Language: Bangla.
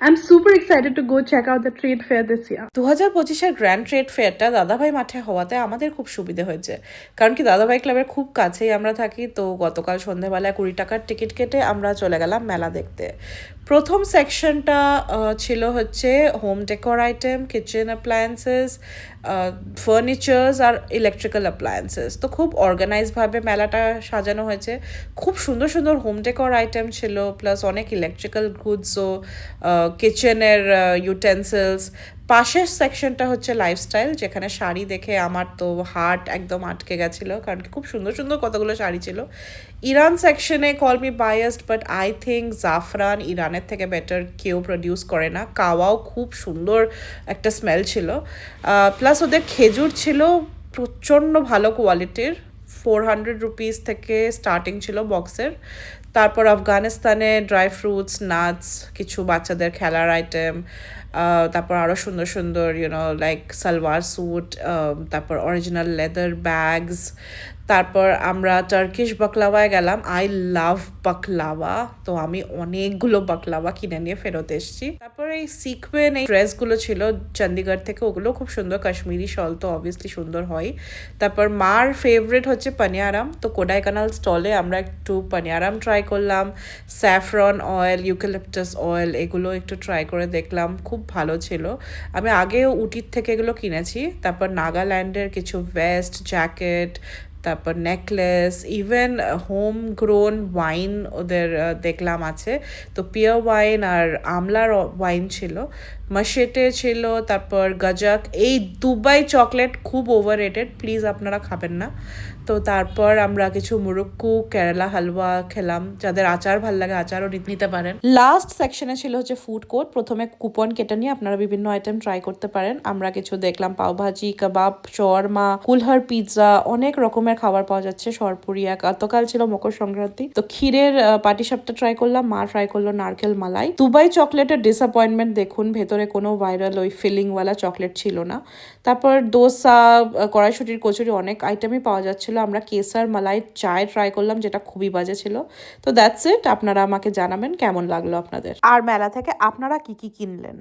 I'm super excited to go check out the trade fair this year. 2025-এর গ্র্যান্ড ট্রেড ফেয়ারটা দাদাভাই মাঠে হওয়াতে আমাদের খুব সুবিধে হয়েছে, কারণ কি দাদাভাই ক্লাবের খুব কাছেই আমরা থাকি। তো গতকাল সন্ধ্যেবেলায় 20 টাকার টিকিট কেটে আমরা চলে গেলাম মেলা দেখতে। প্রথম সেকশনটা ছিল হচ্ছে home decor item, kitchen appliances, furnitures আর ইলেকট্রিক্যাল অ্যাপ্লায়েন্সেস। তো খুব অর্গানাইজভাবে মেলাটা সাজানো হয়েছে। খুব সুন্দর সুন্দর হোম ডেকোর আইটেম ছিল, প্লাস অনেক ইলেকট্রিক্যাল গুডসও, কিচেনের ইউটেন্সিলস। পাশের সেকশনটা হচ্ছে লাইফস্টাইল, যেখানে শাড়ি দেখে আমার তো হার্ট একদম আটকে গেছিলো, কারণ খুব সুন্দর সুন্দর কতগুলো শাড়ি ছিল। ইরান সেকশনে call me biased, but I think জাফরান ইরানের থেকে বেটার কেউ প্রডিউস করে না। কাওয়াও খুব সুন্দর একটা স্মেল ছিল, প্লাস ওদের খেজুর ছিল প্রচণ্ড ভালো কোয়ালিটির। 400 রুপিস থেকে স্টার্টিং ছিল বক্সের। তারপর আফগানিস্তানে ড্রাই ফ্রুটস, নাটস, কিছু বাচ্চাদের খেলার আইটেম, তারপর আরও সুন্দর সুন্দর লাইক সালোয়ার স্যুট, তারপর অরিজিনাল লেদার ব্যাগস। তারপর আমরা টার্কিশ বাকলাওয়ায় গেলাম। আই লাভ বাকলাওয়া, তো আমি অনেকগুলো বাকলাওয়া কিনে নিয়ে ফেরত এসেছি। তারপর এই সিকোয়েন এই ড্রেসগুলো ছিল চণ্ডীগড় থেকে, ওগুলো খুব সুন্দর। কাশ্মীরি শল তো অবভিয়াসলি সুন্দর হয়। তারপর মার ফেভারিট হচ্ছে পানিয়ারাম, তো কোডাইকানাল স্টলে আমরা একটু পানিয়ারাম ট্রাই করলাম। স্যাফরন অয়েল, ইউক্যালিপটাস অয়েল, এগুলো একটু ট্রাই করে দেখলাম, খুব ভালো ছিল। আমি আগেও উটির থেকে এগুলো কিনেছি। তারপর নাগাল্যান্ডের কিছু ভেস্ট, জ্যাকেট, তারপর necklace, even home grown wine ওদের দেখলাম আছে। তো পিওর ওয়াইন আর আমলার ওয়াইন ছিল, মাশেটে ছিল, তারপর গজাক। এই দুবাই চকলেট খুব ওভার রেটেড, প্লিজ আপনারা খাবেন না। তো তারপর আমরা কিছু মুরুক্কু, কেরালা হালুয়া খেলাম। যাদের আচার ভাল লাগে আচারও নিতে পারেন। লাস্ট সেকশনে ছিল হচ্ছে ফুড কোর্ট। প্রথমে কুপন কেটে নিয়ে আপনারা বিভিন্ন আইটেম ট্রাই করতে পারেন। আমরা কিছু দেখলাম পাওভাজি, কাবাব, শওয়ারমা, কুলহার পিৎজা, অনেক রকমের খাবার পাওয়া যাচ্ছে। সরপুরিয়া, গতকাল ছিল মকর সংক্রান্তি, তো ক্ষীরের পাটিসাপটা ট্রাই করলাম, মা ট্রাই করলো নারকেল মালাই। দুবাই চকলেটের ডিসঅ্যাপয়েন্টমেন্ট দেখুন, ভেতরে কোনো ভাইরাল ওই ফিলিংওয়ালা চকলেট ছিল না। তারপর দোসা, কড়াইশুটির কচুরি, অনেক আইটেমই পাওয়া যাচ্ছিল। আমরা কেসার মালাই চায় ট্রাই করলাম, যেটা খুবই বাজে ছিল। তো দ্যাটস ইট। আপনারা আমাকে জানাবেন কেমন লাগলো আপনাদের, আর মেলা থেকে আপনারা কি কি কিনলেন।